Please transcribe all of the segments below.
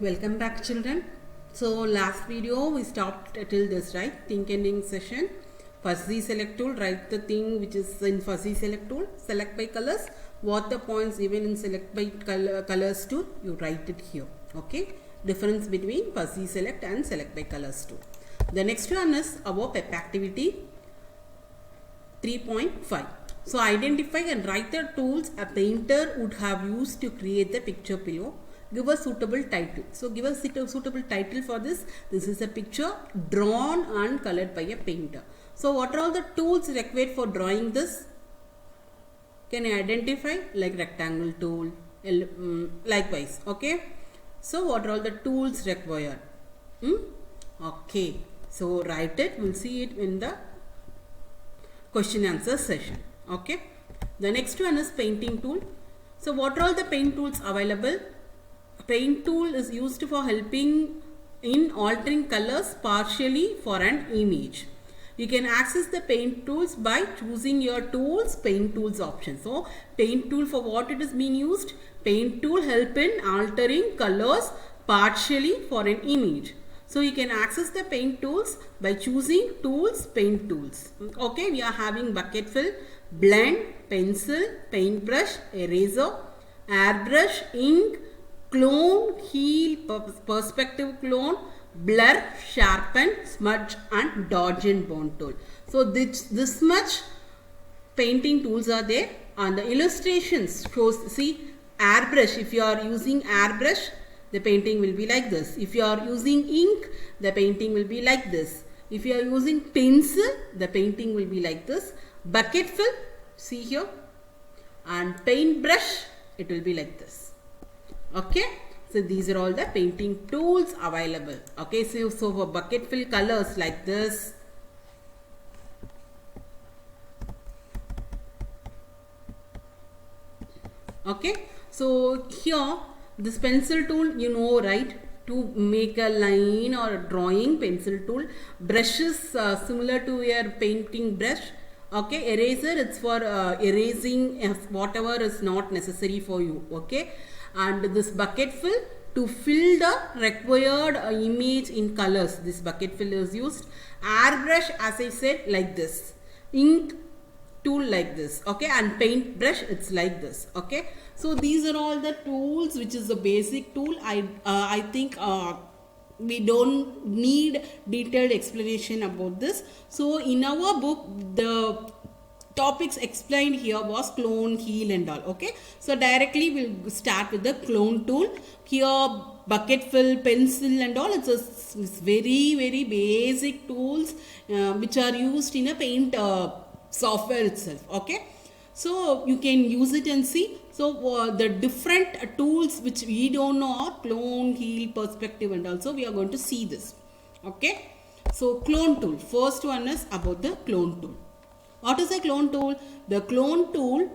Welcome back, children. So last video we stopped till this, right? Think ending session. Fuzzy select tool, write the thing which is in fuzzy select tool, select by colors. What the points given in select by colors tool, you write it here. Okay? Difference between fuzzy select and select by colors tool. The next one is our PEP activity 3.5. So identify and write the tools a painter would have used to create the picture below. Give a suitable title. So give a suitable title for this. This is a picture drawn and colored by a painter. So what are all the tools required for drawing this? Can you identify? Like rectangle tool, likewise. Okay. So what are all the tools required? Okay. So write it. We'll see it in the question answer session. Okay. The next one is painting tool. So what are all the paint tools available? Paint tool is used for helping in altering colors partially for an image. You can access the paint tools by choosing your tools paint tools option. So paint tool, for what it is being used? Paint tool help in altering colors partially for an image. So you can access the paint tools by choosing tools paint tools. Okay, we are having bucket fill, blend, pencil, paintbrush, eraser, airbrush, ink, clone, heal, perspective clone, blur, sharpen, smudge and dodge and bond tool. So this much painting tools are there, and the illustrations shows, see, airbrush. If you are using airbrush, the painting will be like this. If you are using ink, the painting will be like this. If you are using pencil, the painting will be like this. Bucket fill, see here, and paintbrush, it will be like this. Okay, so these are all the painting tools available. Okay, so for bucket fill, colors like this. Okay, so here this pencil tool, you know, right? To make a line or a drawing, pencil tool. Brushes similar to your painting brush. Okay, eraser, it's for erasing whatever is not necessary for you. Okay, and this bucket fill, to fill the required image in colors, this bucket fill is used. Airbrush, as I said, like this. Ink tool like this. Okay, and paintbrush, it's like this. Okay, so these are all the tools which is the basic tool. I think we don't need detailed explanation about this. So in our book, the topics explained here was clone, heal and all. Okay, so directly we'll start with the clone tool. Here bucket fill, pencil and all, it's very basic tools which are used in a paint software itself. Okay, so you can use it and see. So the different tools which we don't know are clone, heal, perspective and also we are going to see this. Okay, so clone tool, first one is about the clone tool. What is a clone tool? The clone tool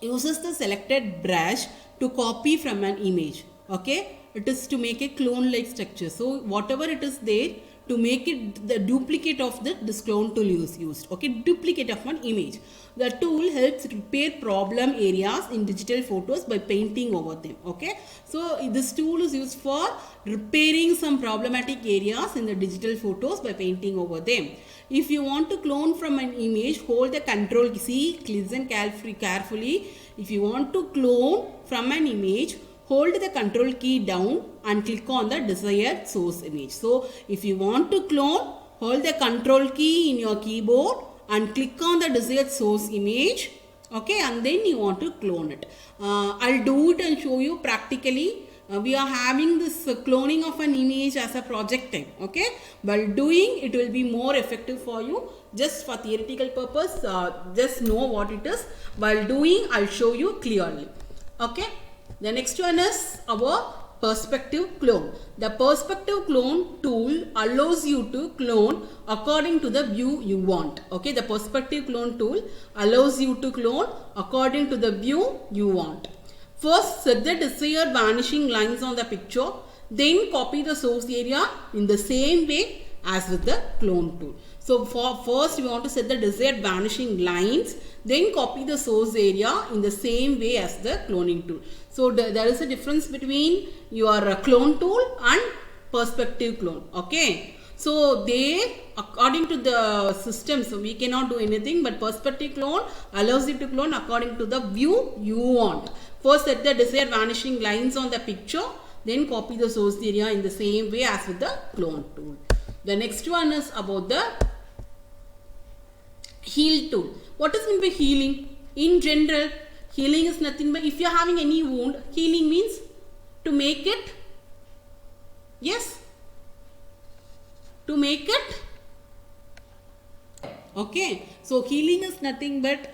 uses the selected brush to copy from an image. Okay, it is to make a clone like structure. So whatever it is there, to make it the duplicate of this clone tool is used. Okay, duplicate of one image. The tool helps repair problem areas in digital photos by painting over them. Okay, so this tool is used for repairing some problematic areas in the digital photos by painting over them. If you want to clone from an image, hold the control key. See, listen carefully. If you want to clone from an image, hold the control key down and click on the desired source image. So if you want to clone, hold the control key in your keyboard and click on the desired source image. Okay, and then you want to clone it. I'll do it and show you practically. We are having this cloning of an image as a project time. Okay, while doing it will be more effective for you. Just for theoretical purpose, just know what it is. While doing, I'll show you clearly. Okay. The next one is our perspective clone. The perspective clone tool allows you to clone according to the view you want. Okay, the perspective clone tool allows you to clone according to the view you want. First, set the desired vanishing lines on the picture. Then copy the source area in the same way as with the clone tool. So for first we want to set the desired vanishing lines, then copy the source area in the same way as the cloning tool. So there is a difference between your clone tool and perspective clone. Okay. So they, according to the system, so we cannot do anything, but perspective clone allows you to clone according to the view you want. First set the desired vanishing lines on the picture, then copy the source area in the same way as with the clone tool. The next one is about the heal tool. What is meant by healing? In general, healing is nothing but if you are having any wound, healing means to make it, yes, to make it, okay. So healing is nothing but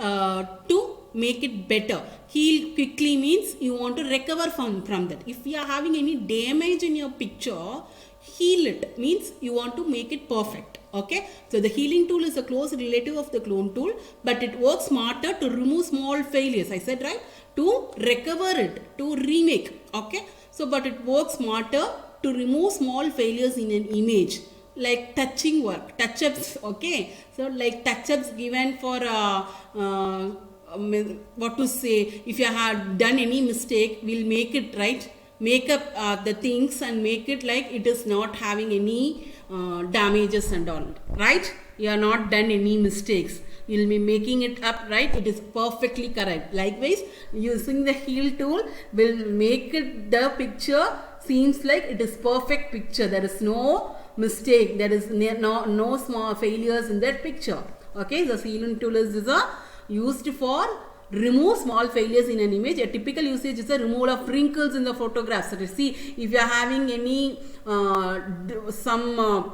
to make it better. Heal quickly means you want to recover from that. If you are having any damage in your picture, heal it means you want to make it perfect. Okay, so the healing tool is a close relative of the clone tool, but it works smarter to remove small failures. I said right, to recover it, to remake. Okay, so but it works smarter to remove small failures in an image, like touching work, touch-ups. Okay, so like touch-ups given for what to say, if you have done any mistake, we'll make it right, make up the things and make it like it is not having any damages and all, right? You are not done any mistakes, you'll be making it up, right? It is perfectly correct. Likewise, using the heal tool will make it, the picture seems like it is perfect picture, there is no mistake, there is no small failures in that picture. Okay, the healing tool is used for remove small failures in an image. A typical usage is the removal of wrinkles in the photographs. So see, if you are having any some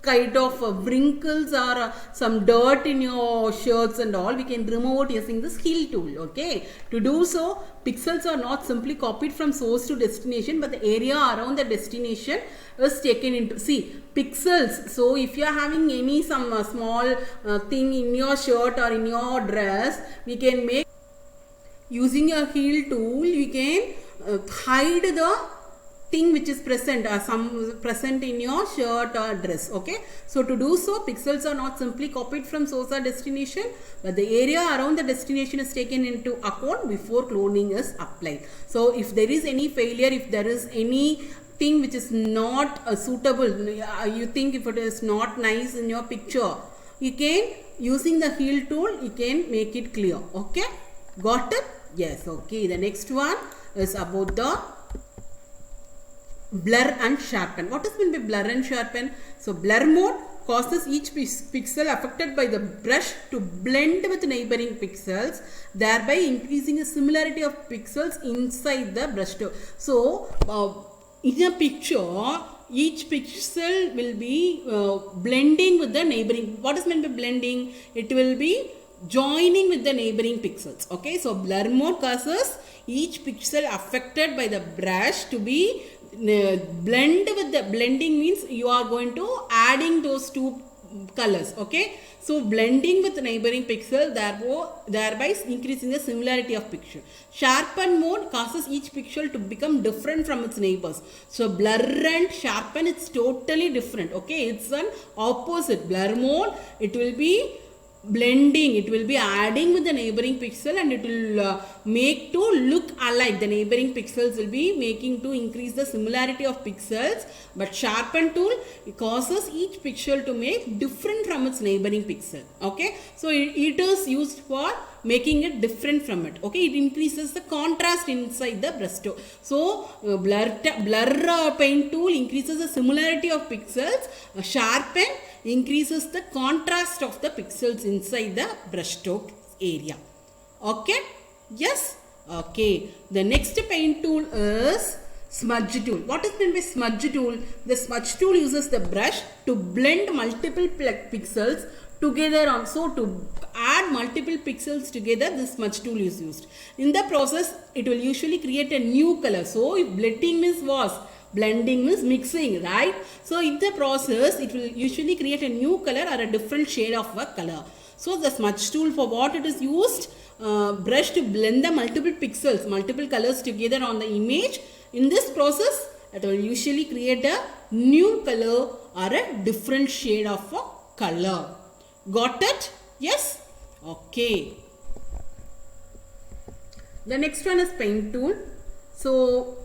kind of wrinkles or some dirt in your shirts and all, we can remove it using this heal tool. Okay, to do so, pixels are not simply copied from source to destination, but the area around the destination is taken into, see, pixels. So if you are having any some small thing in your shirt or in your dress, we can make, using a heal tool, we can hide the thing which is present, some present in your shirt or dress. Okay, so to do so, pixels are not simply copied from source or destination, but the area around the destination is taken into account before cloning is applied. So if there is any failure, if there is any thing which is not suitable, you think if it is not nice in your picture, you can, using the heal tool, you can make it clear. Okay, got it? Yes. Okay, the next one is about the blur and sharpen. What is meant by blur and sharpen? So blur mode causes each pixel affected by the brush to blend with neighboring pixels, thereby increasing the similarity of pixels inside the brush stroke. So in a picture, each pixel will be blending with the neighboring. What is meant by blending? It will be joining with the neighboring pixels. Okay, so blur mode causes each pixel affected by the brush to be blend with the, blending means you are going to adding those two colors. Okay, so blending with neighboring pixel, thereby increasing the similarity of picture. Sharpen mode causes each pixel to become different from its neighbors. So blur and sharpen, it's totally different. Okay, it's an opposite. Blur mode, it will be blending, it will be adding with the neighboring pixel and it will make to look alike. The neighboring pixels will be making to increase the similarity of pixels, but sharpen tool, it causes each pixel to make different from its neighboring pixel. Okay, so it is used for making it different from it. Okay, it increases the contrast inside the brushstroke. So blur paint tool increases the similarity of pixels. Sharpen increases the contrast of the pixels inside the brushstroke area. Okay, yes. Okay, the next paint tool is smudge tool. What is meant by smudge tool? The smudge tool uses the brush to blend multiple pixels together on. So to add multiple pixels together, this smudge tool is used. In the process, it will usually create a new color. So if blending means what? Blending means mixing, right? So in the process, it will usually create a new color or a different shade of a color. So the smudge tool, for what it is used? Brush to blend the multiple pixels, multiple colors together on the image. In this process, it will usually create a new color or a different shade of a color. Got it? Yes? Okay. The next one is paint tool. So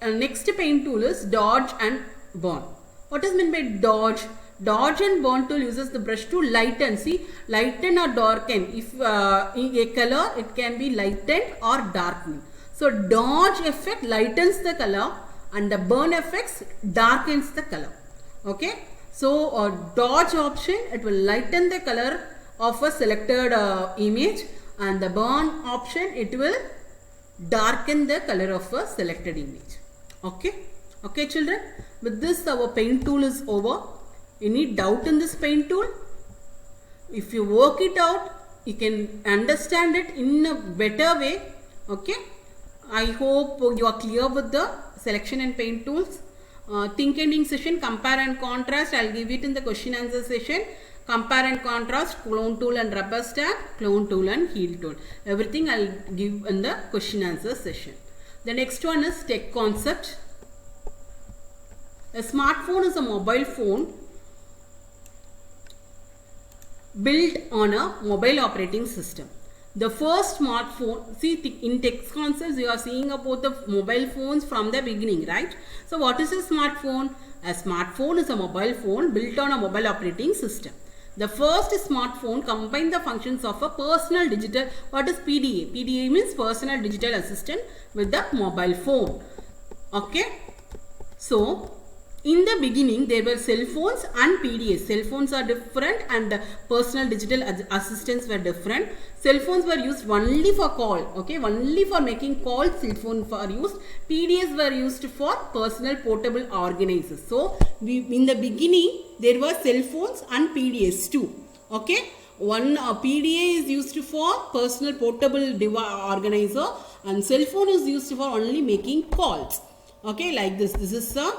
next paint tool is dodge and burn. What is meant by dodge? Dodge and burn tool uses the brush to lighten. See, lighten or darken. If in a color, it can be lightened or darkened. So dodge effect lightens the color and the burn effects darkens the color. Okay. So dodge option, it will lighten the color of a selected image, and the burn option, it will darken the color of a selected image. Okay. Okay children, with this our paint tool is over. Any doubt in this paint tool? If you work it out, you can understand it in a better way. Okay. I hope you are clear with the selection and paint tools. Think ending session, compare and contrast, I will give it in the question answer session. Compare and contrast, clone tool and rubber stamp, clone tool and heel tool. Everything I will give in the question answer session. The next one is tech concept. A smartphone is a mobile phone built on a mobile operating system. The first smartphone, see in tech concepts you are seeing about the mobile phones from the beginning, right? So what is a smartphone? A smartphone is a mobile phone built on a mobile operating system. The first smartphone combined the functions of a personal digital, what is PDA? PDA means personal digital assistant with the mobile phone. Okay. So in the beginning, there were cell phones and PDAs. Cell phones are different and personal digital assistants were different. Cell phones were used only for call, okay, only for making calls. Cell phones were used. PDAs were used for personal portable organizers. So, in the beginning, there were cell phones and PDAs too, okay. One PDA is used for personal portable organizer and cell phone is used for only making calls, okay, like this. This is a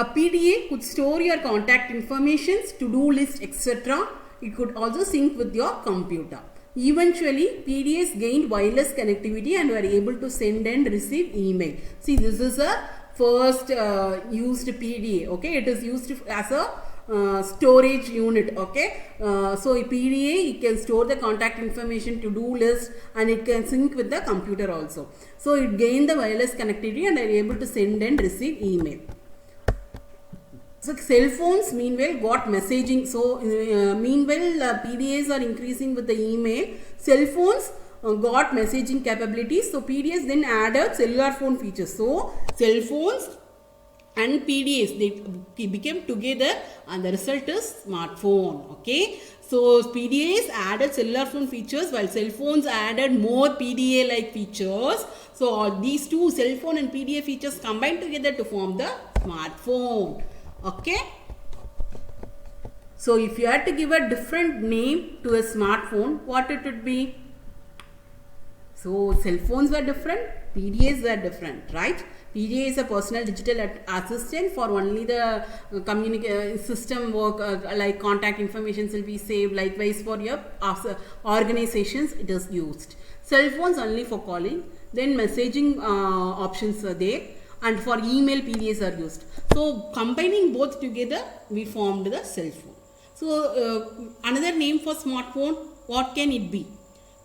PDA could store your contact information, to-do list, etc. It could also sync with your computer. Eventually, PDAs gained wireless connectivity and were able to send and receive email. See, this is a first used PDA. Okay, it is used as a storage unit. Okay, so a PDA, it can store the contact information, to-do list, and it can sync with the computer also. So it gained the wireless connectivity and are able to send and receive email. So cell phones meanwhile got messaging. So meanwhile PDAs are increasing with the email. Cell phones got messaging capabilities. So PDAs then added cellular phone features. So cell phones and PDAs, they became together and the result is smartphone. Okay. So PDAs added cellular phone features while cell phones added more PDA like features. So these two, cell phone and PDA features, combined together to form the smartphone. Okay. So if you had to give a different name to a smartphone, what it would be? So cell phones were different, PDAs were different, right? PDA is a personal digital assistant for only the system work, like contact information will be saved. Likewise for your organizations it is used. Cell phones only for calling. Then messaging options are there. And for email, PDAs are used. So combining both together, we formed the cell phone. So another name for smartphone, what can it be?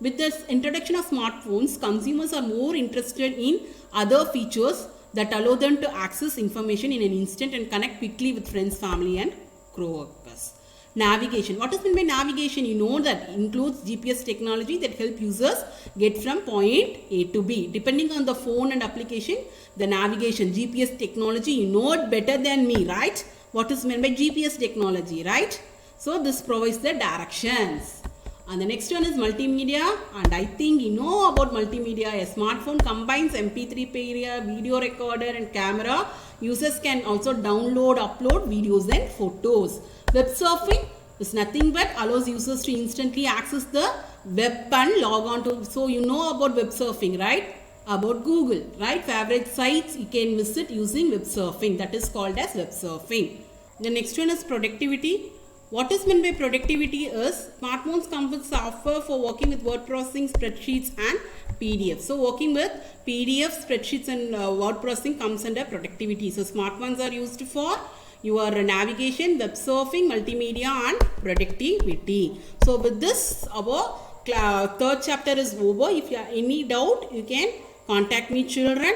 With the introduction of smartphones, consumers are more interested in other features that allow them to access information in an instant and connect quickly with friends, family and co-workers. Navigation. What is meant by navigation? You know that includes GPS technology that help users get from point A to B. Depending on the phone and application, the navigation, GPS technology, you know it better than me, right? What is meant by GPS technology, right? So this provides the directions. And the next one is multimedia, and I think you know about multimedia. A smartphone combines MP3 player, video recorder and camera. Users can also download, upload videos and photos. Web surfing is nothing but allows users to instantly access the web and log on to. So you know about web surfing, right? About Google, right? Favorite sites you can visit using web surfing. That is called as web surfing. The next one is productivity. What is meant by productivity is smartphones come with software for working with word processing, spreadsheets and PDF. So working with PDF, spreadsheets and word processing comes under productivity. So smartphones are used for your navigation, web surfing, multimedia and productivity. So with this, our third chapter is over. If you have any doubt, you can contact me, children.